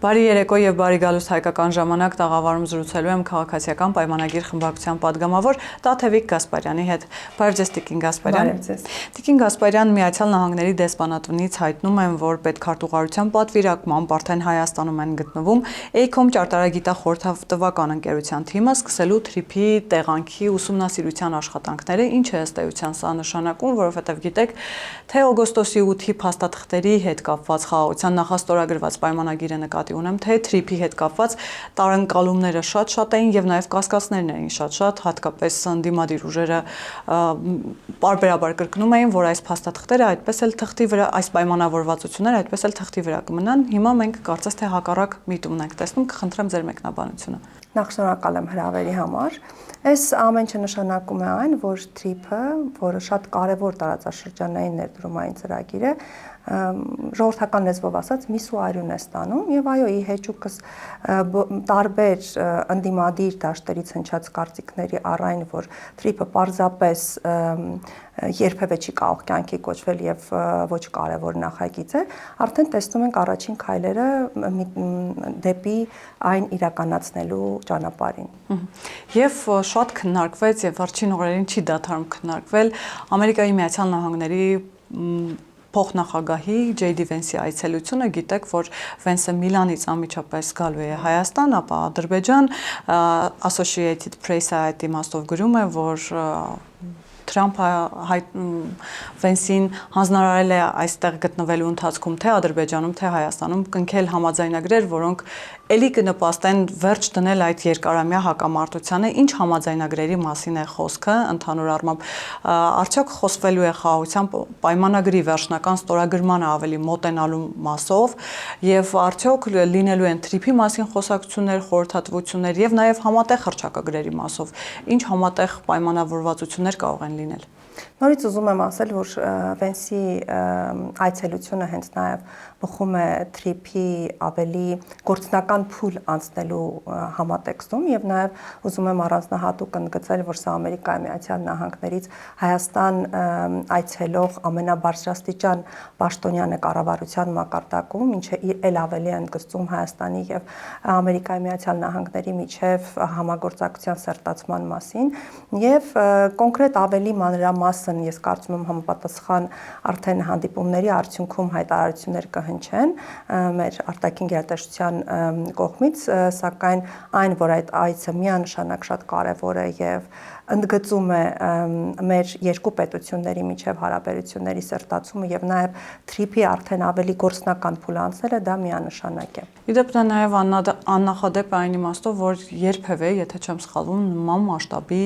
Բարի երեկո եւ բարի գալուստ հայկական ժամանակ տաղավարում զրուցելու եմ քաղաքացիական պայմանագիր խմբակցության падգամավոր Տաթևիկ Գասպարյանի հետ։ Բարև ձեզ Տիկին Գասպարյան։ Բարև ձեզ։ Տիկին Գասպարյան, Միացյալ Նահանգների դեսպանատունից հայտնում են, որ պետքարտուղարության պատվիրակմամբ արդեն Հայաստանում են գտնվում ACOM ճարտարագիտախորհրդատվական ընկերության թիմը սկսելու թրիփի տեղանքի ուսումնասիրության աշխատանքները, ինչ է ըստ էության սա նշանակում, որովհետեւ գիտեք, թե օգոստոսի 8-ի փաստաթղթերի հետ կապված խաղաղության նախաստորագրված պայմանագիրը նկատի ունեմ, թե թրիփի հետ կապված տարընկալումները շատ էին եւ նաեւ կասկածներն էին շատ, հատկապես ընդդիմադիր ուժերը պարբերաբար կրկնում էին, որ այս փաստաթղթերը այդպես էլ թղթի վրա, այս պայմանավորվածությունները այդպես էլ թղթի վրա կմնան։ Հիմա մենք կարծես թե հակառակ միտումն ենք տեսնում, կխնդրեմ ձեր մեկնաբանությունը։ Նախ շնորհակալ եմ հրավերի համար։ Այս ամեն ինչը նշանակում է այն, որ TRIP-ը, որը շատ կարևոր տարածաշրջանային ներդրումային ծրագիր է, ժողովրդական լեզվով ասած միս ու արյուն է ստանում եւ այո, ի հեճուկս տարբեր ընդդիմադիր դաշտերից հնչած կարծիքների առայն, որ TRIP-ը պարզապես երբևէ չի կարող կյանքի կոչվել եւ ոչ կարևոր նախագիծ է, արդեն տեսնում ենք առաջին քայլերը դեպի այն իրականացնելու ճանապարհին։ Եվ շատ քննարկվեց եւ վերջին օրերին չի դադարում քննարկվել Ամերիկայի Միացյալ Նահանգների փոխնախագահի Ջեյդի Վենսի այցելությունը, գիտեք, որ Վենսը Միլանից անմիջապես գալու է Հայաստան, ապա Ադրբեջան, Associated Press-ը այդ իմաստով գրում է, որ Թրամփը Վենսին հանձնարարել է այստեղ գտնվելու ընթացքում թե Ադրբեջանում, թե Հայաստանում կնքել համաձայնագրեր, որոնք էլի կնպաստեն վերջ դնել այդ երկարամյա հակամարտությանը, ինչ համաձայնագրերի մասին է խոսքը, ընդհանուր առմամբ արդյոք խոսվելու է խաղաղության պայմանագրի վերջնական ստորագրմանը ավելի մոտենալու մասով եւ արդյոք լինելու են TRIP-ի մասին խոսակցություններ, խորհրդատվություններ եւ նաեւ համատեղ հռչակագրերի մասով, ինչ համատեղ պայմանավորվածություններ կարող են լինել։ Նորից ուզում եմ ասել, որ Վենսի այցելությունը հենց նաև բխում է TRIP-ի ավելի գործնական փուլ անցնելու համատեքստում եւ նաև ուզում եմ առանձնահատուկ ընդգծել, որ սա Ամերիկայի Միացյալ Նահանգներից Հայաստան այցելող ամենաբարձրաստիճան պաշտոնյանը կառավարության մակարդակում, ինչը ել ավելի ընդգծում Հայաստանի եւ Ամերիկայի Միացյալ Նահանգների միջև համագործակցության սերտացման մասին եւ կոնկրետ ավելի մանրամասն ես կարծում եմ համապատասխան արդեն հանդիպումների արդյունքում հայտարարություններ կհնչեն մեր արտաքին գերատեսչության կողմից, սակայն այն, որ այդ այցը միանշանակ շատ կարևոր է եւ ընդգծում է մեր երկու պետությունների միջև հարաբերությունների սերտացումը եւ նաեւ TRIP-ի արդեն ավելի գործնական փուլ անցնելը դա միանշանակ է։ Իդեպ դա նաեւ աննախադեպ է այն իմաստով, որ երբևէ, եթե չեմ սխալվում, նման մասշտաբի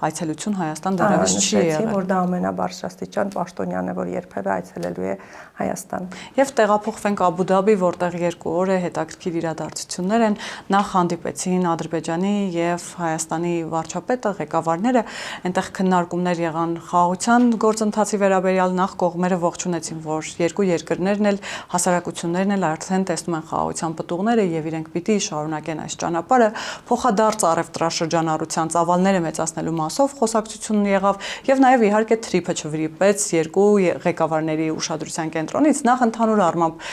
այցելություն Հայաստան դեռևս չի եղել, որ դա ամենաբարձրաստիճան պաշտոնյան է, որ երբևէ այցելելու է Հայաստան։ Եվ տեղափոխվենք Աբու Դաբի, որտեղ 2 օր է հետաքրքիր իրադարձություններ են, նախ հանդիպեցին Ադրբեջանի եւ Հայաստանի վարչապետը, ղեկավարները, այնտեղ քննարկումներ եղան խաղաղության գործընթացի վերաբերյալ, նախ կողմերը ողջունեցին, որ երկու երկրներն էլ հասարակություններն էլ արդեն տեսնում են խաղաղության պտուղները եւ իրենք պիտի շարունակեն այս ճանապարհը, փոխադարձ առևտրաշրջանառության ծավալները մեծացնելու մասով խոսակցություն եղավ եւ նաեւ իհարկե TRIP-ը չվրիպեց երկու ղեկավարների ուշադրության կենտրոնից, նախ ընդհանուր առմամբ,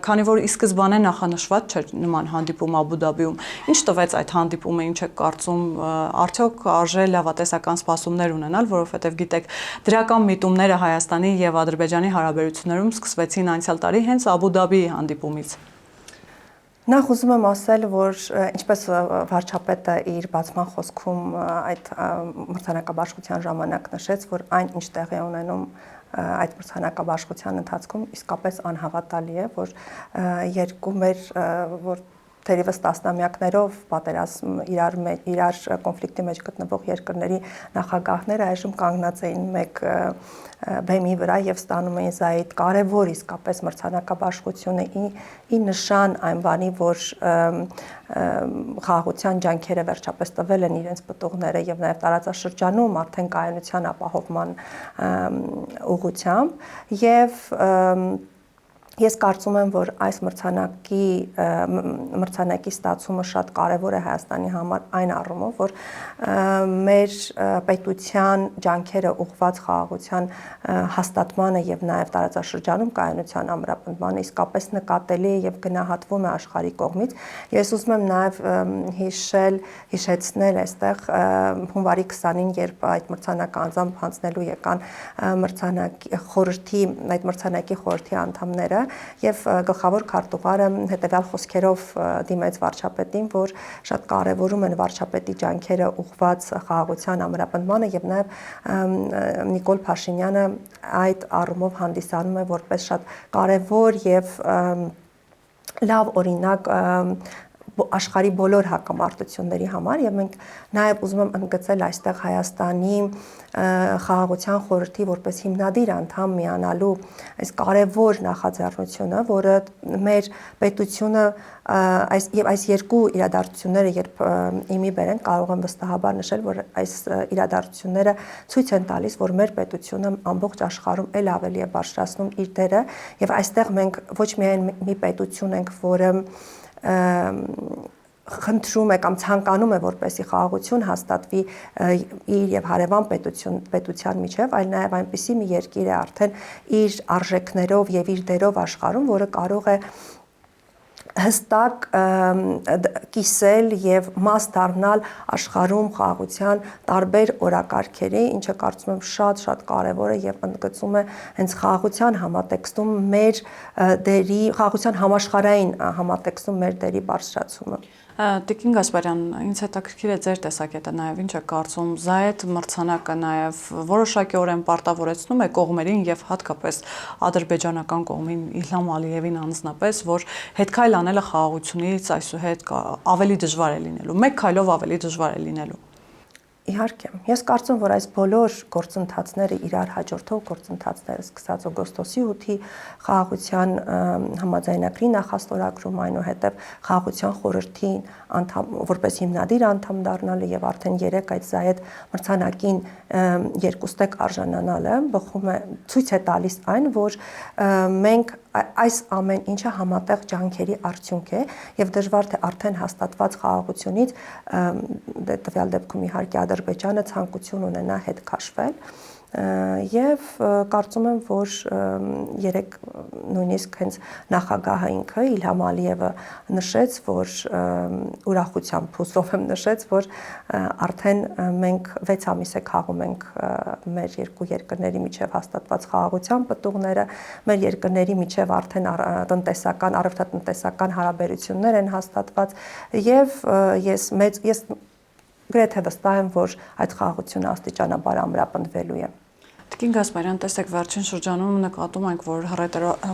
քանի որ ի սկզբանե նախանշված չէր նման հանդիպում Աբու Դաբիում, ինչ տվեց այդ հանդիպումը, ինչ եք կարծում, արդյոք արժե լավատեսական սպասումներ ունենալ, որովհետեւ գիտեք, դրական միտումները Հայաստանի եւ Ադրբեջանի հարաբերություններում սկսվեցին անցյալ տարի հենց Աբու Դաբիի հանդիպումից։ Նախ ուզում եմ ասել, որ ինչպես վարչապետը իր բացման խոսքում այդ մրցանակաբաշխության ժամանակ նշեց, որ այն ինչ տեղի ունենում այդ մրցանակաբաշխության ընթացքում իսկապես անհավատալի է, որ երկու մեր որ թերևս տասնամյակներով պատերազմ իրար կոնֆլիկտի մեջ գտնվող երկրների նախագահները այժմ կանգնած էին մեկ բեմի վրա եւ ստանում էին զայդ կարևոր իսկապես մրցանակաբաշխությունը ի նշան այն բանի, որ խաղաղության ջանքերը վերջապես տվել են իրենց պտուղները եւ նաեւ տարածաշրջանում արդեն կայունության ապահովման ուղղությամբ եւ Ես կարծում եմ, որ այս մրցանակի ստացումը շատ կարևոր է Հայաստանի համար այն առումով, որ մեր պետության ջանքերը ուղղված խաղաղության հաստատմանը եւ նաեւ տարածաշրջանում կայունության ամրապնդմանը իսկապես նկատելի է եւ գնահատվում է աշխարհի կողմից։ Ես ուզում եմ նաեւ հիշեցնել այստեղ հունվարի 20-ին, երբ այդ մրցանակը անձամբ հանձնելու եկան մրցանակի խորհրդի անդամները, եւ գլխավոր քարտուղարը հետեւյալ խոսքերով դիմեց վարչապետին, որ շատ կարեւորում են վարչապետի ջանքերը ուղղված խաղաղության ամրապնդմանը եւ նաեւ Նիկոլ Փաշինյանը այդ առումով հանդիսանում է որպես շատ կարեւոր եւ լավ օրինակ աշխարհի բոլոր հակամարտությունների համար եւ մենք նաեւ ուզում եմ ընդգծել այստեղ Հայաստանի խաղաղության խորհրդի որպես հիմնադիր անդամ միանալու այս կարևոր նախաձեռնությունը, որը մեր պետությունը այս երկու իրադարձությունները երբ իմի բերեն, կարող եմ վստահաբար նշել, որ այս իրադարձությունները ցույց են տալիս, որ մեր պետությունը ամբողջ աշխարհում ել ավելի է բարձրացնում իր դերը եւ այստեղ մենք ոչ միայն մի պետություն ենք, որը խնդրում է կամ ցանկանում է որպեսի խաղաղություն հաստատվի իր եւ հարևան պետության միջև, այլ նաեւ այնպիսի մի երկիր է արդեն իր արժեքներով եւ իր դերով աշխարհում, որը կարող է հստակ կիսել եւ մաս դառնալ աշխարհում խաղաղության տարբեր օրակարգերի, ինչը կարծում եմ շատ կարեւոր է եւ ընդգծում է հենց խաղաղության համատեքստում մեր դերի, խաղաղության համաշխարհային համատեքստում մեր դերի բարձրացումը։ Տիկին Գասպարյան, ինձ հետաքրքիր է ձեր տեսակետը նաև ինչ է կարծում, Զայեդ մրցանակը նաև որոշակիորեն պարտավորեցնում է կողմերին եւ հատկապես ադրբեջանական կողմին Իլհամ Ալիևին անձնապես, որ հետքայլ անելը խաղաղությունից այսուհետ ավելի դժվար է լինելու, մեկ քայլով ավելի դժվար է լինելու։ Իհարկե, ես կարծում որ այս բոլոր գործընթացները իրար հաջորդող գործընթացները սկսած օգոստոսի 8-ի խաղաղության համաձայնագրի նախաստորագրում, այնուհետև խաղաղության խորհրդին անդամ որպես հիմնադիր անդամ դառնալը եւ արդեն 3 այդ Զայեդ մրցանակին երկուստեք արժանանալը բխում է ցույց է տալիս այն, որ մենք այս ամեն ինչը համատեղ ջանքերի արդյունք է եւ դժվար թե արդեն հաստատված խաղաղությունից տվյալ դեպքում իհարկե Ադրբեջանը ցանկություն ունենա հետ քաշվել եւ կարծում եմ որ երեք նույնիսկ հենց նախագահը ինքը Իլհամ Ալիևը նշեց որ ուրախությամբ հուսով եմ նշեց որ արդեն մենք 6 ամիս է խաղում ենք մեր երկու երկրների միջև հաստատված խաղաղության պտուղները մեր երկրների միջև արդեն տնտեսական առևտրատնտեսական հարաբերություններ են հաստատված եւ ես գրեթե վստահ եմ, որ այդ խաղաղությունը աստիճանաբար ամրապնդվելու է։ Տիկին Գասպարյան, տեսեք, վերջին շրջանում նկատում ենք, որ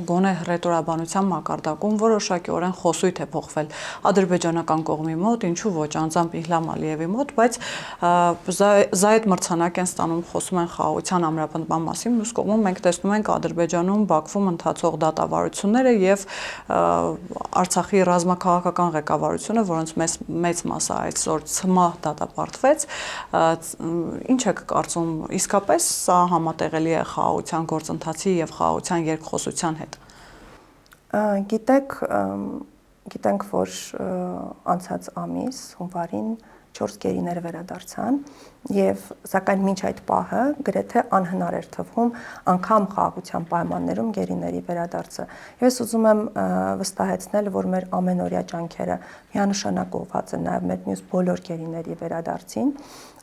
գոնե հռետորաբանության մակարդակում որոշակիորեն խոսույթ է փոխվել ադրբեջանական կողմի մոտ, ինչու ոչ անձամբ Իլհամ Ալիևի մոտ, բայց Զայեդ մրցանակ են ստանում, խոսում են խաղաղության ամրապնդման մասին, մյուս կողմում մենք տեսնում ենք Ադրբեջանում Բաքվում ընթացող դատավարությունները եւ Արցախի ռազմաքաղաքական ղեկավարությունը, որոնց մեծ մասը այսօր ցմահ դատապարտվեց, ինչ եք կարծում, իսկապես սա համատեղելի է խաղաղության գործընթացի եւ խաղաղության երկխոսության հետ։ Գիտենք, որ անցած ամիս հունվարին 4 գերիներ վերադարձան եւ սակայն մինչ այդ պահը գրեթե անհնար էր թվում անգամ խաղաղության պայմաններում գերիների վերադարձը։ Ես ուզում եմ վստահեցնել, որ մեր ամենօրյա ջանքերը միանշանակ ուղղված են նաեւ մեր մյուս բոլոր գերիների վերադարձին։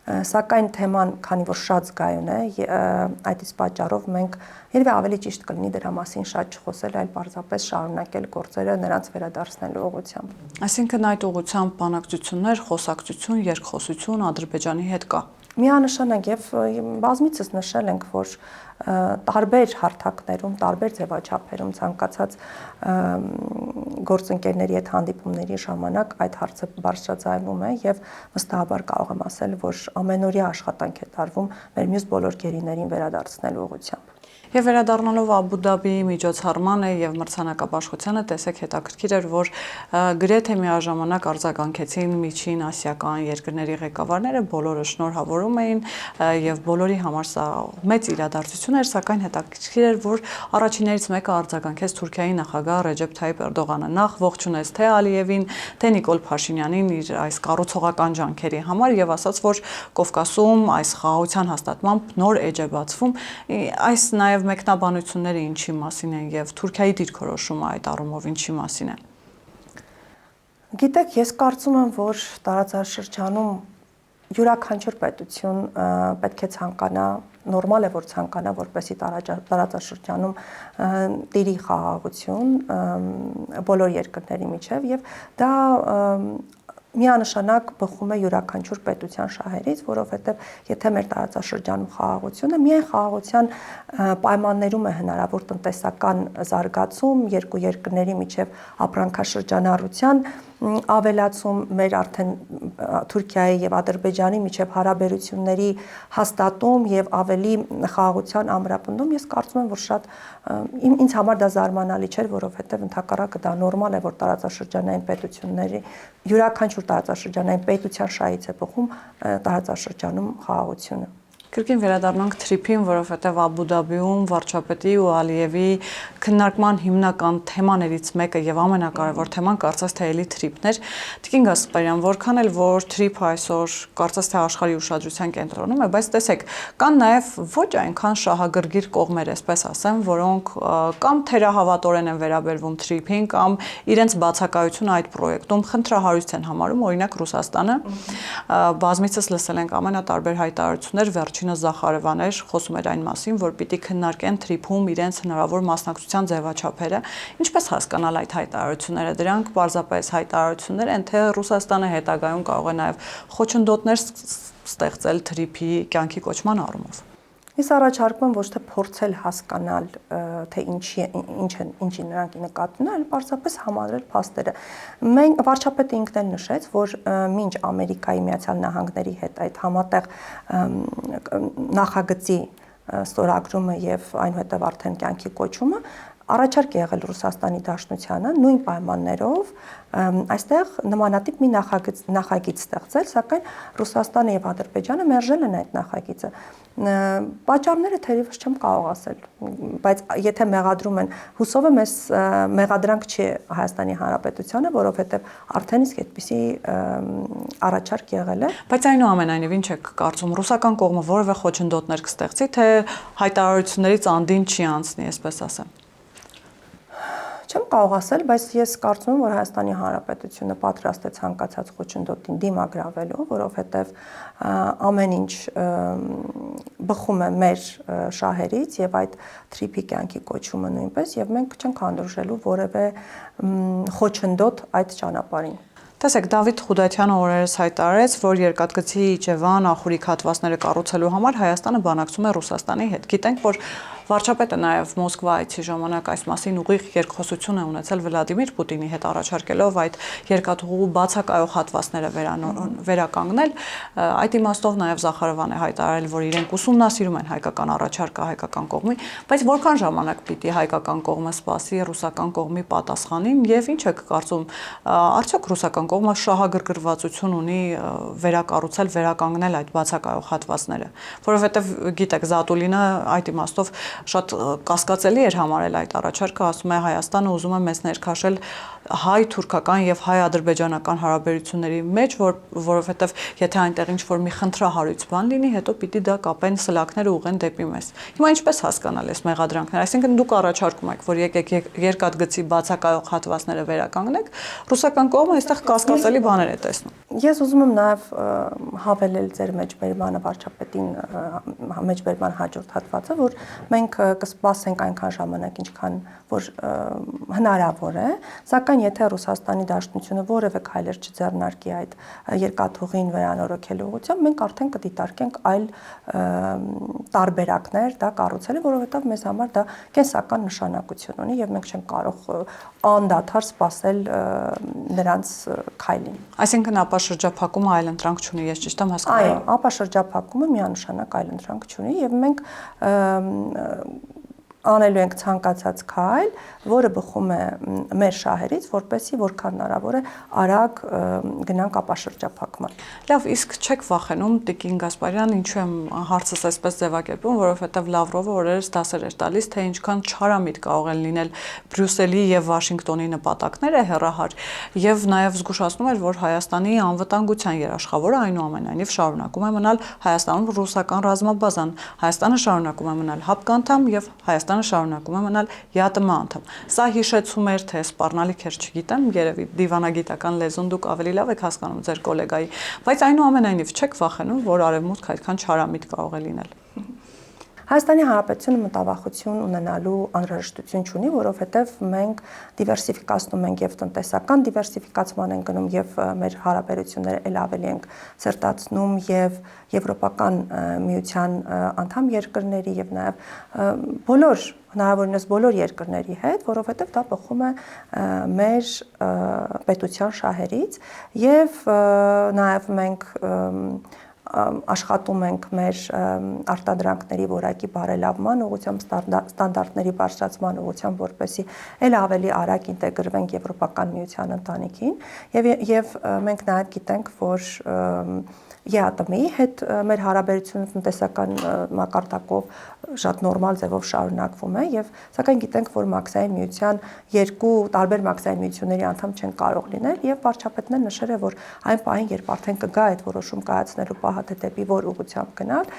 Սակայն թեման, քանի որ շատ զգայուն է, այդ իսկ պատճառով մենք երբեք ավելի ճիշտ կլինի դրա մասին շատ չխոսել, այլ պարզապես շարունակել գործերը նրանց վերադարձնելու ուղղությամբ։ Այսինքն այդ ուղղությամբ բանակցություններ, խոսակցություն, երկխոսություն Ադրբեջանի հետ կա։ Միանշանակ եւ բազմիցս նշել ենք, որ տարբեր հարթակներում, տարբեր ձևաչափերում ցանկացած գործընկերների հետ հանդիպումների ժամանակ այդ հարցը բարձրաձայնվում է եւ վստահաբար կարող եմ ասել, որ ամենօրյա աշխատանք է տարվում մեր մյուս բոլոր գերիներին վերադարձնելու ուղղությամբ։ Եվ վերադառնալով Աբու Դաբիի միջոցառմանը եւ մրցանակաբաշխությանը, տեսեք հետաքրքիր էր, որ գրեթե միաժամանակ արձագանքեցին միջին ասիական երկրների ղեկավարները, բոլորը շնորհավորում էին եւ բոլորի համար սա մեծ իրադարձություն էր, սակայն հետաքրքիր էր, որ առաջիններից մեկը արձագանքեց Թուրքիայի նախագահ Ռեջեփ Թայիփ Էրդողանը, նախ ողջունեց թե Ալիևին, թե Նիկոլ Փաշինյանին իր այս կառուցողական ջանքերի համար եւ ասաց, որ Կովկասում այս խաղաղության հաստատմամբ նոր էջ է բացվում, այս նաեւ մեկնաբանությունները ինչի մասին են եւ Թուրքիայի դիրքորոշումը այդ առումով ինչի մասին է։ Գիտեք, ես կարծում եմ, որ տարածաշրջանում յուրաքանչյուր պետություն պետք է ցանկանա, նորմալ է, որ ցանկանա, որպեսզի տարածաշրջանում տիրի խաղաղություն բոլոր երկրների միջև եւ դա միանշանակ բխում է յուրաքանչյուր պետության շահերից, որովհետև եթե մեր տարածաշրջանում խաղաղությունը միայն խաղաղության պայմաններում է հնարավոր տնտեսական զարգացում, երկու երկրների միջև ապրանքաշրջանառության ավելացում, մեր արդեն Թուրքիայի եւ Ադրբեջանի միջև հարաբերությունների հաստատում եւ ավելի խաղաղության ամրապնդում, ես կարծում եմ, որ շատ ինձ համար դա զարմանալի չէր, որովհետեւ ընդհակառակը դա նորմալ է, որ տարածաշրջանային պետությունների յուրաքանչյուր տարածաշրջանային պետության շահից է բխում տարածաշրջանում խաղաղությունը։ Կրկին վերադառնանք թրիփին, որովհետև Աբու Դաբիում վարչապետի ու Ալիևի քննարկման հիմնական թեմաներից մեկը եւ ամենակարևոր թեման կարծես թե էլի թրիփն էր։ Տիկին Գասպարյան, որքան էլ որ թրիփը այսօր կարծես թե աշխարհի ուշադրության կենտրոնում է, բայց տեսեք, կան նաեւ ոչ այնքան շահագրգիռ կողմեր, այսպես ասեմ, որոնք կամ թերահավատորեն են վերաբերվում թրիփին, կամ իրենց բացակայությունը այդ պրոյեկտում խնդրահարույց են համարում, օրինակ Ռուսաստանը։ Բազմիցս լսել ենք ամենատարբեր հայտարարություններ, վերջինս Զախարովան էր խոսում էր այն մասին, որ պիտի քննարկեն թրիփում իրենց հնարավոր մասնակցության ձևաչափերը։ Ինչպես հասկանալ այդ հայտարարությունները, դրանք պարզապես հայտարարություններ են, թե Ռուսաստանը հետագայում կարող է նաև խոչընդոտներ ստեղծել թրիփի կյանքի կոչման առումով։ Ես առաջարկում եմ ոչ թե փորձել հասկանալ, թե ինչի նրանք նկատի ունեն, այլ պարզապես համադրել փաստերը։ Մենք վարչապետը ինքն էլ նշեց, որ մինչ Ամերիկայի Միացյալ Նահանգների հետ այդ համատեղ նախագծի ստորագրումը եւ այնուհետեւ արդեն կյանքի կոչումը առաջարկ է եղել Ռուսաստանի Դաշնությանը նույն պայմաններով այստեղ նմանատիպ մի նախագիծ ստեղծել, սակայն Ռուսաստանը եւ Ադրբեջանը մերժել են այդ նախագիծը։ Պատճառները թերևս չեմ կարող ասել, բայց եթե մեղադրում են, հուսով եմ այս մեղադրանք չի Հայաստանի Հանրապետությանը, որովհետեւ արդեն իսկ այդպիսի առաջարկ եղել է։ Բայց այնուամենայնիվ ինչ եք կարծում, ռուսական կողմը որևէ խոչընդոտներ կստեղծի, թե հայտարարություններից անդին չի անցնի, այսպես ասեմ։ Չեմ կարող ասել, բայց ես կարծում եմ, որ Հայաստանի Հանրապետությունը պատրաստ է ցանկացած խոչընդոտին դիմագրավելու, որովհետև ամեն ինչ բխում է մեր շահերից եւ այդ թրիփի կյանքի կոչումը նույնպես եւ մենք չենք հանդուրժելու որևէ խոչընդոտ այդ ճանապարհին։ Տեսեք, Դավիթ Խուդատյանը օրերս հայտարարեց, որ երկաթգծի Իջևան ախորիկ հատվածները կառուցելու համար Հայաստանը բանակցում է Ռուսաստանի հետ։ Գիտենք, որ վարչապետը նաև Մոսկվա այցի ժամանակ այս մասին ուղիղ երկխոսություն է ունեցել Վլադիմիր Պուտինի հետ, առաջարկելով այդ երկաթուղու բացակայող հատվածները վերականգնել։ Այդ իմաստով նաև Զախարովան է հայտարարել, որ իրենք ուսումնասիրում են հայկական առաջարկը հայկական կողմի, բայց որքան ժամանակ պիտի հայկական կողմը սպասի ռուսական կողմի պատասխանին եւ ինչ եք կարծում, արդյոք ռուսական կողմը շահագրգռվածություն ունի վերակառուցել, վերականգնել այդ բացակայող հատվածները, որովհետև գիտեք, Զատուլինը այդ իմաստով շատ կասկածելի էր համարել այդ առաջարկը, ասում է Հայաստանը ուզում է մեզ ներքաշել հայ-թուրքական եւ հայ-ադրբեջանական հարաբերությունների մեջ, որովհետեւ եթե այնտեղ ինչ-որ մի խնդրահարույց բան լինի, հետո պիտի դա կապեն սլաքները ուղեն դեպի մեզ։ Հիմա ինչպես հասկանալ այս մեղադրանքները, այսինքն դուք առաջարկում եք, որ եկեք երկաթգծի բացակայող հատվածները վերականգնեք, ռուսական կողմը այստեղ կասկածելի բաներ է տեսնում։ Ես ուզում եմ նաեւ հավելել ձեր մեջբերմանը վարչապետին մեջբերման հաջորդ հատվածը, որ մենք կսպասենք այնքան ժամանակ, ինչքան որ հնարավոր է, սակայն եթե Ռուսաստանի Դաշնությունը որևէ քայլեր չձեռնարկի այդ երկաթուղին վերանորոգելու ուղղությամբ, մենք արդեն կդիտարկենք այլ տարբերակներ դա կառուցելու, որովհետև մեզ համար դա կենսական նշանակություն ունի եւ մենք չենք կարող անդադար սպասել նրանց քայլին։ Այսինքն ապաշրջափակումը այլընտրանք չունի, ես ճիշտ եմ հասկանում։ Այո, ապաշրջափակումը միանշանակ այլընտրանք չունի եւ մենք անելու ենք ցանկացած քայլ, որը բխում է մեր շահերից, որպեսզի որքան հնարավոր է արագ գնանք ապաշրջափակման։ Լավ, իսկ չեք վախենում Տիկին Գասպարյան, ինչու եմ հարցս այսպես ձևակերպում, որովհետև Լավրովը օրերս դասեր էր տալիս, թե ինչքան չարամիտ կարող են լինել Բրյուսելի եւ Վաշինգտոնի նպատակները հեռահար, եւ նաեւ զգուշացնում էր, որ Հայաստանի անվտանգության երաշխավորը այնուամենայնիվ շարունակում է մնալ Հայաստանում ռուսական ռազմաբազան, Հայաստանը շարունակում է մնալ ՀԱՊԿ անդամ եւ Հայաստանը շարունակում է մնալ ԵԱՏՄ անդամ։ Սա հիշեցում էր, թե սպառնալիք էր, չգիտեմ, երևի դիվանագիտական լեզուն դուք ավելի լավ եք հասկանում ձեր գոլեգայի, բայց այնուամենայնիվ չեք վախենում, որ արևմուտքը այդքան չարամիտ կարող է լինել։ Հայաստանի Հանրապետությունը մտավախություն ունենալու անհրաժեշտություն չունի, որովհետև մենք դիվերսիֆիկացնում ենք եւ տնտեսական դիվերսիֆիկացման ենք գնում եւ մեր հարաբերությունները ել ավելի ենք սերտացնում եւ Եվրոպական միության անդամ երկրների եւ նաեւ բոլոր հնարավորինս բոլոր երկրների հետ, որովհետև դա բխում է մեր պետության շահերից եւ նաեւ մենք աշխատում ենք մեր արտադրանքների որակի բարելավման ուղղությամբ, ստանդարտների բարձրացման ուղղությամբ, որպեսզի ել ավելի արագ ինտեգրվենք Եվրոպական միության ընտանիքին եւ մենք նաեւ գիտենք, որ ԵԱՏՄ-ի հետ մեր հարաբերությունը տնտեսական մակարդակով շատ նորմալ ձևով շարունակվում է եւ սակայն գիտենք, որ մաքսային միության երկու տարբեր մաքսային միությունների անդամ չեն կարող լինել եւ վարչապետն էլ նշել է, որ այն պահին, երբ արդեն կգա այդ որոշում կայացնելու պահը, թե դեպի որ ուղղությամբ գնալ,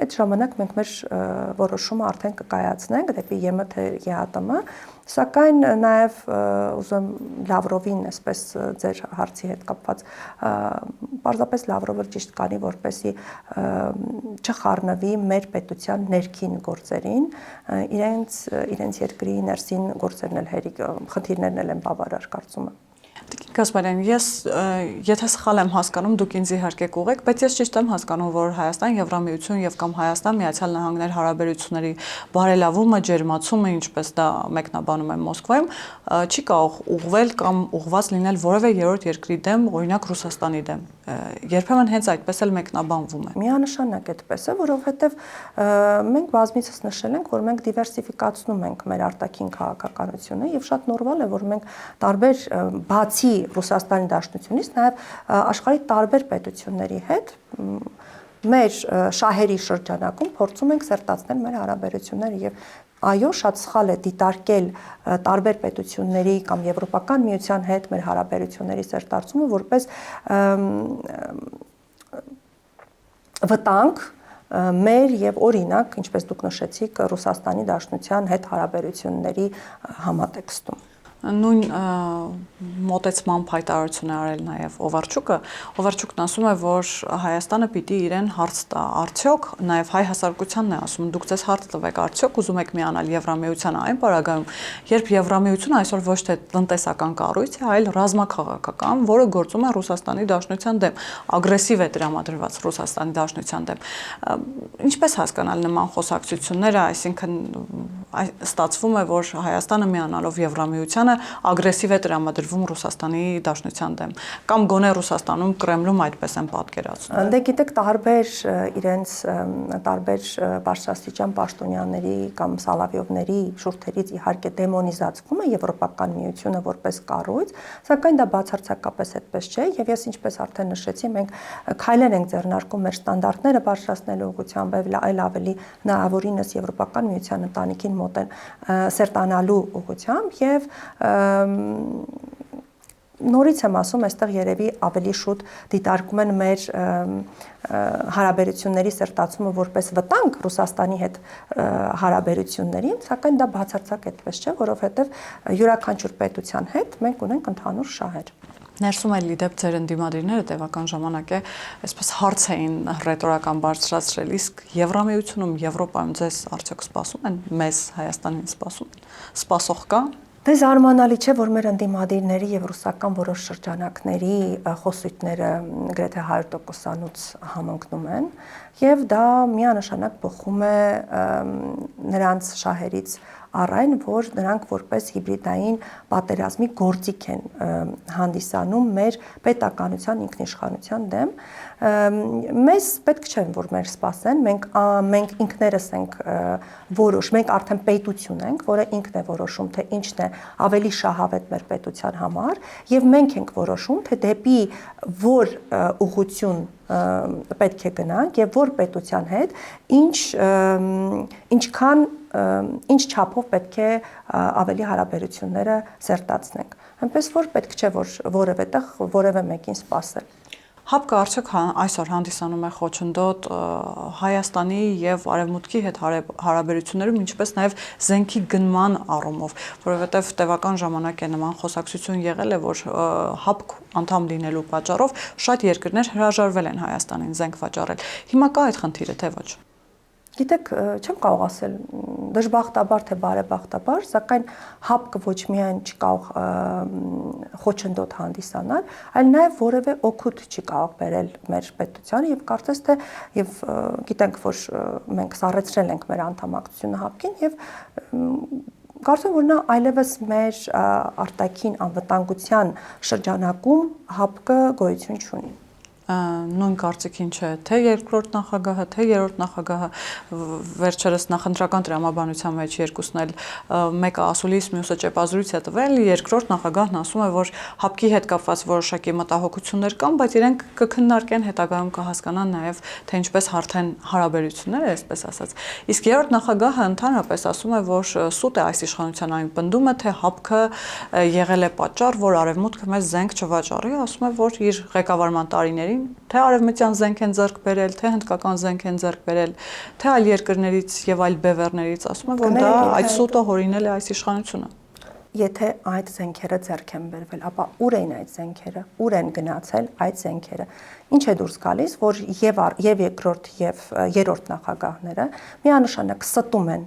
այդ ժամանակ մենք մեր որոշումը արդեն կկայացնենք դեպի ԵՄ թե ԵԱՏՄ, սակայն նաև ուզում Լավրովին, այսպես ձեր հարցի հետ կապված, պարզապես Լավրովը ճիշտ կանի, որպեսզի չխառնվի մեր պետության ներքին գործերին, իրենց երկրի ներսին գործերն էլ հերիք խնդիրներն էլ են բավարար կարծում եմ։ Տիկին Գասպարյան, ես եթե սխալ եմ հասկանում, դուք ինձ իհարկե կուղեք, բայց ես ճիշտ եմ հասկանում, որ Հայաստան, Եվրամիություն եւ կամ Հայաստան Միացյալ Նահանգներ հարաբերությունների բարելավումը, ջերմացումը, ինչպես դա մեկնաբանում են Մոսկվայում, չի կարող ուղղվել կամ ուղղված լինել որևէ երրորդ երկրի դեմ, օրինակ Ռուսաստանի դեմ։ Երբեմն հենց այդպես էլ մեկնաբանվում է։ Միանշանակ այդպես է, որովհետև մենք բազմիցս նշել ենք, որ մենք դիվերսիֆիկացնում ենք մեր արտաքին քաղաքականությունը եւ շատ նորմալ է, որ մենք տարբեր բացի Ռուսաստանի Դաշնությունից նաեւ աշխարհի տարբեր պետությունների հետ մեր շահերի շրջանակում փորձում ենք սերտացնել մեր հարաբերությունները եւ այո, շատ սխալ է դիտարկել տարբեր պետությունների կամ Եվրոպական միության հետ մեր հարաբերությունների սերտացումը որպես վտանգ մեր եւ օրինակ, ինչպես դուք նշեցիք, Ռուսաստանի Դաշնության հետ հարաբերությունների համատեքստում։ Նույն մոտեցման հայտարարություն է արել նաև Օվարչուկը։ Օվարչուկն ասում է, որ Հայաստանը պիտի իրեն հարց տա, արդյոք նաև հայ հասարակությանն է ասում, դուք ձեզ հարց տվեք, արդյոք ուզում եք միանալ Եվրամիությանը այն պարագայում, երբ Եվրամիությունը այսօր ոչ թե տնտեսական կառույց է, այլ ռազմաքաղաքական, որը գործում է Ռուսաստանի Դաշնության դեմ, ագրեսիվ է տրամադրված Ռուսաստանի Դաշնության դեմ։ Ինչպես հասկանալ նման խոսակցությունները, այսինքն ստացվում է, որ Հայաստանը միանալով Եվրամիությանը ագրեսիվ է տրամադրվում Ռուսաստանի Դաշնության դեմ, կամ գոնե Ռուսաստանում Կրեմլում այդպես են պատկերացնում։ Դե գիտեք, իրենց տարբեր բարձրաստիճան պաշտոնյաների կամ Սալավիովների շուրթերից իհարկե դեմոնիզացվում է Եվրոպական միությունը որպես կառույց, սակայն դա բացարձակապես այդպես չէ, եւ ես ինչպես արդեն նշեցի, մենք քայլեր ենք ձեռնարկում մեր ստանդարտները բարձրացնելու ուղղությամբ, այլ ավելի հնարավորինս Եվրոպական միության ընտանիքին մոտեն սերտանալու ուղղությամբ եւ նորից եմ ասում, այստեղ երևի ավելի շուտ դիտարկում են մեր հարաբերությունների սերտացումը որպես վտանգ Ռուսաստանի հետ հարաբերություններին, սակայն դա բացարձակ այդպես չէ, որովհետև յուրաքանչյուր պետության հետ մենք ունենք ընդհանուր շահեր։ Ներսում էլ իդեպ ձեր ընդդիմադիրները տևական ժամանակ է այսպես հարց էին ռետորական բարձրացրել, իսկ Եվրամիությունում, Եվրոպայում ձեզ արդյոք սպասում են, մեզ Հայաստանին սպասում են, սպասող կա։ Դե զարմանալի չէ, որ մեր ընդդիմադիրների եւ ռուսական որոշ շրջանակների խոսույթները գրեթե 100%-անոց համընկնում են եւ դա միանշանակ բխում է նրանց շահերից առ այն, որ նրանք որպես հիբրիդային պատերազմի գործիք են հանդիսանում մեր պետականության ինքնիշխանության դեմ։ Մեզ պետք չէ որ մեր սպասեն, մենք ինքներս ենք մենք արդեն պետություն ենք, որը ինքն է որոշում, թե ինչն է ավելի շահավետ մեր պետության համար, եւ մենք ենք որոշում, թե դեպի որ ուղղություն պետք է գնանք եւ որ պետության հետ ինչ չափով պետք է ավելի հարաբերությունները սերտացնենք։ Այնպես որ պետք չէ որ որևէ մեկին սպասել։ ՀԱՊԿ-ը արդյոք այսօր հանդիսանում է խոչընդոտ Հայաստանի եւ Արևմուտքի հետ հարաբերություններում, ինչպես նաեւ զենքի գնման առումով, որովհետեւ տևական ժամանակ է նման խոսակցություն եղել է, որ ՀԱՊԿ անդամ լինելու պատճառով շատ երկրներ հրաժարվել են Հայաստանին զենք վաճառել։ Հիմա կա այդ խնդիրը, թե ոչ։ Գիտեք, չեմ կարող ասել դժբախտաբար թե բարեբախտաբար, սակայն ՀԱՊԿ-ը ոչ միայն չի կարող խոչընդոտ հանդիսանալ, այլ նաև որևէ օգուտ չի կարող բերել մեր պետությանը եւ կարծես թե եւ գիտենք, որ մենք սառեցրել ենք մեր անդամակցությունը ՀԱՊԿ-ին եւ կարծում որ նա այլևս մեր արտաքին անվտանգության շրջանակում ՀԱՊԿ-ը գոյություն չունի։ Նույն կարծիքին չէ, թե երկրորդ նախագահը, թե երրորդ նախագահը վերջերս նախընտրական տրամաբանության մեջ երկուսն էլ մեկը ասուլիս, մյուսը ճեպազրույց է տվել, երկրորդ նախագահն ասում է, որ ՀԱՊԿ-ի հետ կապված որոշակի մտահոգություններ կան, բայց իրենք կքննարկեն հետագայում կհասկանան նաև թե ինչպես հարթեն հարաբերությունները, այսպես ասած։ Իսկ երրորդ նախագահը ընդհանրապես ասում է, որ սուտ է այս իշխանության այն պնդումը, թե ՀԱՊԿ-ը եղել է պատճառ, որ Արևմուտքը մեզ զենք չվաճառի, ասում է, որ իր ղեկավարման տարիներին թե արևմտյան զենք են ձեռք բերել, թե հնդկական զենք են ձեռք բերել, թե այլ երկրներից եւ այլ բևեռներից, ասում են, որ դա այդ սուտը հորինել է այս իշխանությունը։ Եթե այդ զենքերը ձեռք են բերվել, ապա ուր են այդ զենքերը, ուր են գնացել այդ զենքերը։ Ինչ է դուրս գալիս, որ եւ երկրորդ եւ երրորդ նախագահները միանշանակ ստում են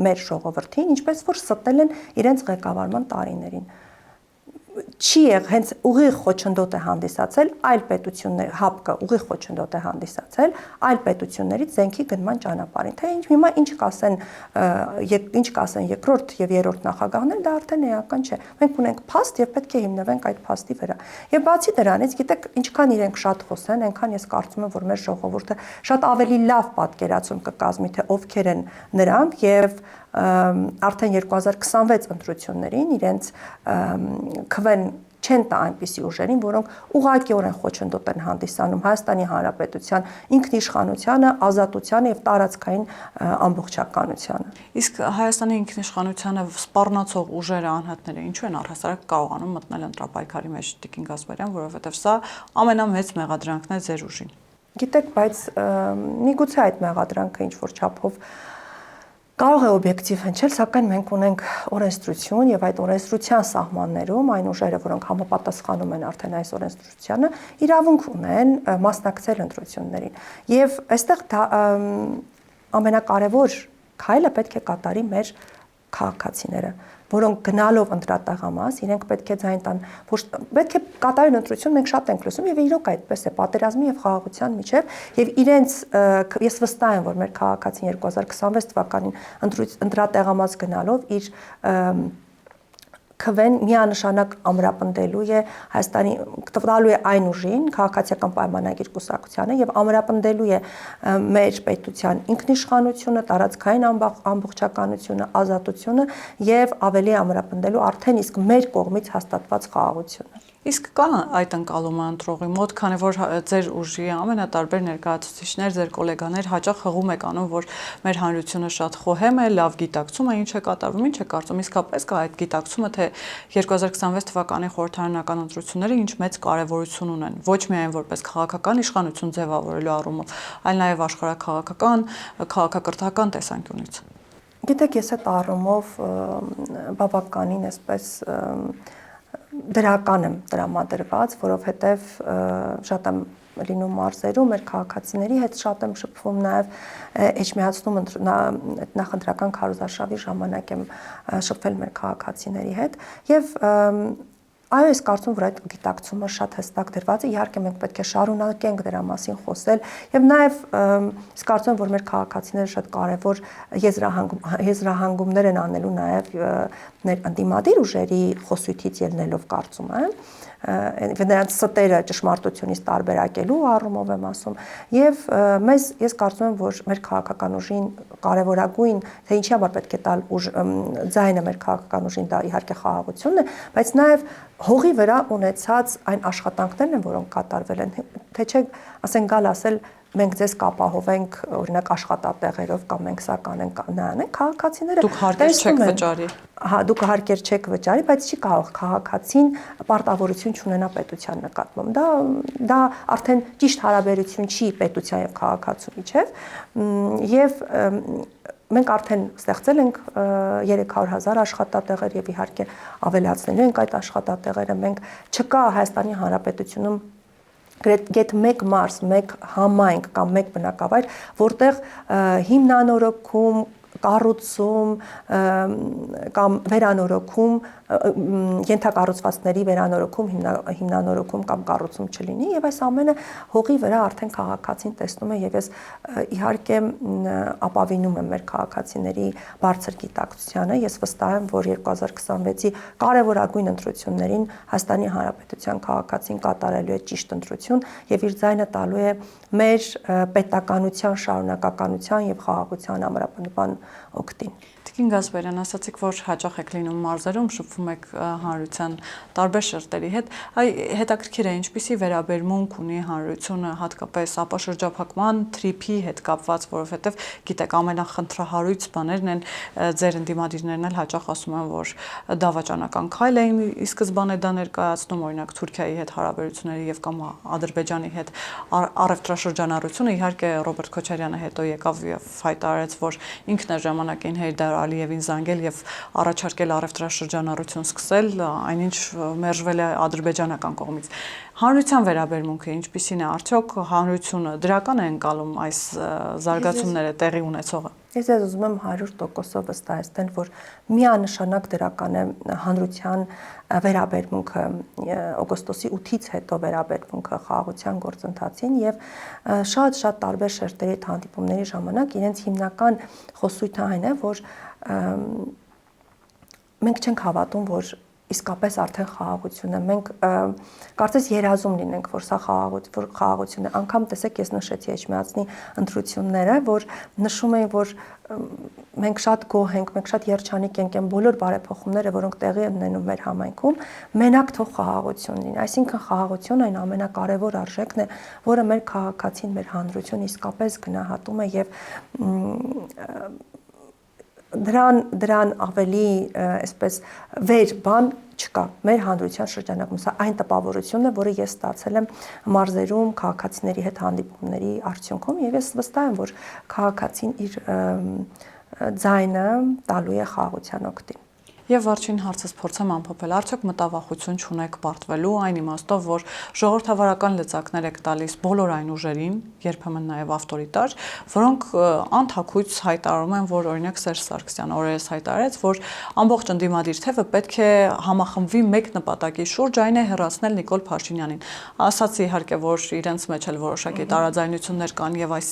մեր ժողովրդին, ինչպես որ ստել են իրենց ղեկավարման տարիներին։ Չի եղ հենց ուղիղ խոչընդոտ է հանդիսացել այլ պետություններ, ՀԱՊԿ-ը ուղիղ խոչընդոտ է հանդիսացել այլ պետություններից զենքի գնման ճանապարհին։ Թե հիմա ինչ կասեն երկրորդ եւ երրորդ նախագահները, դա արդեն էական չէ։ Մենք ունենք փաստ եւ պետք է հիմնվենք այդ փաստի վրա։ Եվ բացի դրանից, գիտեք, ինչքան իրենք շատ խոսեն, այնքան ես կարծում եմ, որ մեր ժողովուրդը շատ ավելի լավ պատկերացում կկազմի, թե ովքեր են նրանք եւ արդեն 2026 ընտրություններին իրենց քվեն չեն տա այնպիսի ուժերին, որոնք ուղղակիորեն խոչընդոտ են հանդիսանում Հայաստանի Հանրապետության ինքնիշխանությանը, ազատությանը եւ տարածքային ամբողջականությանը։ Իսկ Հայաստանի ինքնիշխանությանը սպառնացող ուժերը, անհատները ինչու են առհասարակ կարողանում մտնել ընտրապայքարի մեջ, Տիկին Գասպարյան, որովհետեւ սա ամենամեծ մեղադրանքն է ձեր ուժին։ Գիտեք, բայց միգուցե այդ մեղադրանքը ինչ որ չափով կարող է օբյեկտիվ հնչել, սակայն մենք ունենք օրենսդրություն եւ այդ օրենսդրության սահմաններում այն ուժերը, որոնք համապատասխանում են արդեն այս օրենսդրությանը, իրավունք ունեն մասնակցել ընտրություններին։ Եվ այստեղ ամենակարևոր քայլը պետք է կատարի մեր քաղաքացիները, որոնք գնալով ընտրատեղամաս, իրենք պետք է ձայն տան, որ պետք է կատարեն ընտրություն, մենք շատ ենք լսում եւ իրոք այդպես է, պատերազմի եւ խաղաղության միջեւ եւ իրենց ես վստահ եմ, որ մեր քաղաքացին 2026 թվականին ընտրատեղամաս գնալով իր քվեն միանշանակ ամրապնդելու է Հայաստանի տվյալու է այն ուժին քաղաքացիական պայմանագիր կուսակցությանը եւ ամրապնդելու է մեր պետության ինքնիշխանությունը, տարածքային ամբողջականությունը, ազատությունը եւ ավելի ամրապնդելու արդեն իսկ մեր կողմից հաստատված խաղաղությունը։ Իսկ կա այդ ընկալումը ընտրողի մոտ, քանի որ ձեր ուժի ամենատարբեր ներկայացուցիչներ, ձեր գոլեգաներ հաճախ հղում եք անում, որ մեր հանրությունը շատ խոհեմ է, լավ գիտակցում է, ինչ է կատարվում, ինչ է կարծում, իսկապես կա այդ գիտակցումը, թե 2026 թվականի խորհրդարանական ընտրությունները ինչ մեծ կարևորություն ունեն, ոչ միայն որպես քաղաքական իշխանություն ձևավորելու առումով, այլ նաև աշխարհաքաղաքական, քաղաքակրթական տեսանկյունից։ Գիտեք, ես այդ առումով բավականին այսպես դրական եմ տրամադրված, որովհետև շատ եմ լինում մարզերում, մեր քաղաքացիների հետ շատ եմ շփվում, նաև էջմիածնում նախընտրական քարոզարշավի ժամանակ եմ շփվել մեր քաղաքացիների հետ եւ Այո, ես կարծում որ այդ գիտակցումը շատ հստակ դրված է, իհարկե մենք պետք է շարունակենք դրա մասին խոսել եւ նաեւ ես կարծում եմ որ մեր քաղաքացիները շատ կարեւոր եզրահանգումներ են անելու նաեւ ընդդիմադիր ուժերի խոսույթից ելնելով կարծում եմ նրանց ստերը ճշմարտությունից տարբերակելու առումով եմ ասում եւ ես կարծում եմ որ մեր քաղաքական ուժին կարևորագույն թե ինչի համար պետք է տալ ձայնը մեր քաղաքական ուժին դա իհարկե խաղաղությունն է բայց նաեւ հողի վրա ունեցած այն աշխատանքներն են որոնք կատարվել են թե չէ ասեն գալ ասել մենք ձեզ կապահովենք օրինակ աշխատատեղերով կամ մենք սա կանենք նայենք քաղաքացիները դուք հարկեր չեք վճարի հա դուք հարկեր չեք վճարի բայց չի կարող քաղաքացին պարտավորություն չունենա պետության նկատմամբ դա արդեն ճիշտ հարաբերություն չի պետության եւ քաղաքացու միջեւ եւ մենք արդեն ստեղծել ենք 300,000 աշխատատեղեր եւ իհարկե ավելացնելու ենք այդ աշխատատեղերը մենք չկա Հայաստանի Հանրապետությունում գետ մեկ մարզ, մեկ համայնք կամ մեկ բնակավայր, որտեղ հիմնանորոգում, կառուցում կամ վերանորոգում ենթակառուցվածքների վերանորոգում, հիմնանորոգում կամ կառուցում չլինի եւ այս ամենը հողի վրա արդեն քաղաքացին տեսնում է եւ ես իհարկե ապավինում եմ մեր քաղաքացիների բարձր գիտակցությանը ես վստահ եմ որ 2026-ի կարևորագույն ընտրություններին Հայաստանի Հանրապետության քաղաքացին կատարելու է ճիշտ ընտրություն եւ իր ձայնը տալու է մեր պետականության շարունակականության եւ խաղաղության ամրապնդման օգտին Տիկին Գասպարյան, ասացիք, որ հաճախ եք լինում մարզերում, շփվում եք հանրության տարբեր շերտերի հետ։ Հետաքրքիր է, ինչպիսի վերաբերմունք ունի հանրությունը հատկապես ապաշրջափակման թրիփի հետ կապված, որովհետև գիտեք, ամենախնդրահարույց բաներն են ձեր ընդդիմադիրներն էլ հաճախ ասում են, որ դավաճանական քայլ էին ի սկզբանե դա ներկայացնում, օրինակ Թուրքիայի հետ հարաբերությունների եւ կամ Ադրբեջանի հետ առևտրաշրջանառությունը, իհարկե Ռոբերտ Քոչարյանը հետո եկավ եւ հայտարարեց, որ ինքն է ժամանակին Հեյդար Ալիևին զանգել եւ առաջարկել առևտրաշրջանառություն սկսել, այնինչ մերժվել է ադրբեջանական կողմից։ Հանրության վերաբերմունքը ինչպիսին է, արդյոք հանրությունը դրական է ընկալում այս զարգացումները տեղի ունեցողը։ Ես ուզում եմ 100% վստահեցնել, որ միանշանակ դրական է հանրության վերաբերմունքը օգոստոսի 8-ից հետո վերաբերմունքը խաղաղության գործընթացին եւ շատ տարբեր շերտերի հանդիպումների ժամանակ իրենց հիմնական խոսույթը այն է, որ մենք չենք հավատում, որ իսկապես արդեն խաղաղություն է։ Մենք կարծես երազում լինենք, որ սա խաղաղություն է։ Անգամ տեսեք, ես նշեցի Էջմիածնի ընտրությունները, որ նշում էին, որ մենք շատ գոհ ենք, մենք շատ երջանիկ ենք այն բոլոր բարեփոխումները, որոնք տեղի են ունենում մեր համայնքում, մենակ թող խաղաղություն լինի։ Այսինքն խաղաղությունը այն ամենակարևոր արժեքն է, որը մեր քաղաքացին, մեր հանրությունը իսկապես գնահատում է եւ դրան ավելի այսպես վեր բան չկա մեր հանրության շրջանակում սա այն տպավորությունն է որը ես ստացել եմ մարզերում քաղաքացիների հետ հանդիպումների արդյունքում եւ ես վստահ եմ որ քաղաքացին իր ձայնը տալու է խաղաղության օգտին Եվ վերջին հարցս փորձեմ ամփոփել, արդյոք մտավախություն չունեք պարտվելու այն իմաստով, որ ժողովրդավարական լծակներ եք տալիս բոլոր այն ուժերին, երբեմն նաև ավտորիտար, որոնք անթաքույց հայտարարում են, որ օրինակ Սերժ Սարգսյանը օրերս հայտարարեց, որ ամբողջ ընդդիմադիր թևը պետք է համախմբվի մեկ նպատակի շուրջ, այն է հեռացնել Նիկոլ Փաշինյանին։ Ասաց իհարկե, որ իրենց մեջ էլ որոշակի տարաձայնություններ կան եւ այս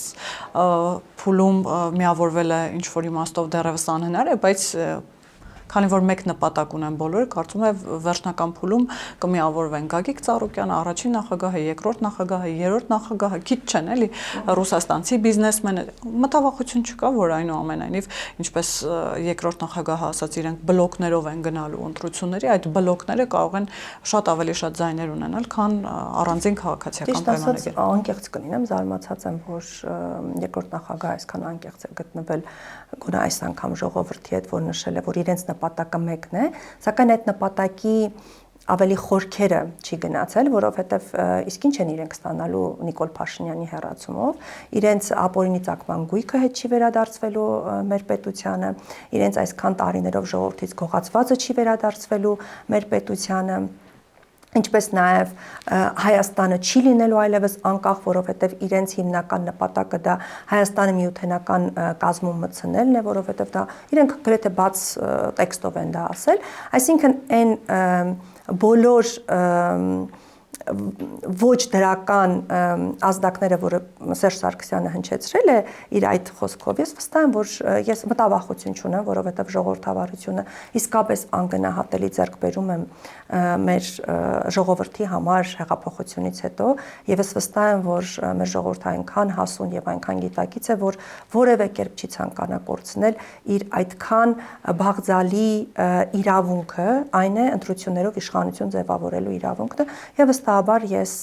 փուլում միավորվելը ինչ որ իմաստով դեռևս անհնար է, բայց Քանի որ մեկ նպատակ ունեն բոլորը, կարծում եմ վերջնական փուլում կմիավորվեն Գագիկ Ծառուկյանը, առաջին նախագահը, երկրորդ նախագահը, երրորդ նախագահը, քիչ չեն էլի ռուսաստանցի բիզնեսմենը, մտավախություն չկա, որ այնուամենայնիվ, ինչպես երկրորդ նախագահը ասաց, իրենք բլոկներով են գնալու ընտրությունների, այդ բլոկները կարող են շատ ավելի շատ ձայներ ունենալ, քան առանձին քաղաքացիական պայմաններ։ Ճիշտ ասած, անկեղծ կլինեմ, զարմացած եմ, որ երկրորդ նախագահը այսքան անկեղծ է գտնվել գոնե այս անգամ ժողովրդի հետ, որ նշել է, որ իրենց նպատակը մեկն է, սակայն այդ նպատակի ավելի խորքերը չի գնացել, որովհետև իսկ ինչ են իրենք ստանալու Նիկոլ Փաշինյանի հեռացումով, իրենց ապօրինի ծագման գույքը հետ չի վերադարձվելու մեր պետությանը, իրենց այսքան տարիներով ժողովրդից գողացվածը չի վերադարձվելու մեր պետությանը Ինչպես նաև Հայաստանը չի լինելու այլևս անկախ, որովհետև իրենց հիմնական նպատակը դա Հայաստանը միութենական կազմում մտցնելն է, որովհետև դա իրենք գրեթե բաց տեքստով են դա ասել, այսինքն այն բոլոր ոչ դրական ազդակները, որը Սերժ Սարգսյանը հնչեցրել է իր այդ խոսքով, ես վստահ եմ, որ ես մտավախություն չունեմ, որովհետև ժողովրդավարությունը իսկապես անգնահատելի ձեռքբերում է մեր ժողովրդի համար հեղափոխությունից հետո, եւ ես վստահ եմ, որ մեր ժողովուրդը այնքան հասուն եւ այնքան գիտակից է, որ որևէ կերպ չի ցանկանա կորցնել իր այդքան բաղձալի իրավունքը, այն է ընտրություններով իշխանություն ձևավորելու իրավունքը, եւ վստահաբար ես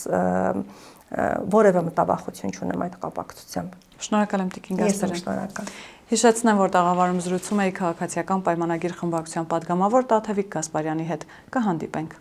որևէ մտավախություն չունեմ այդ կապակցությամբ։ Շնորհակալ եմ Տիկին Գասպարյան։ Ես շնորհակալ։ Հիշեցնեմ, որ տաղավարում զրուցում էի քաղաքացիական պայմանագիր խմբակցության պատգամավոր Տաթևիկ Գասպարյանի հետ։ Կհանդիպենք։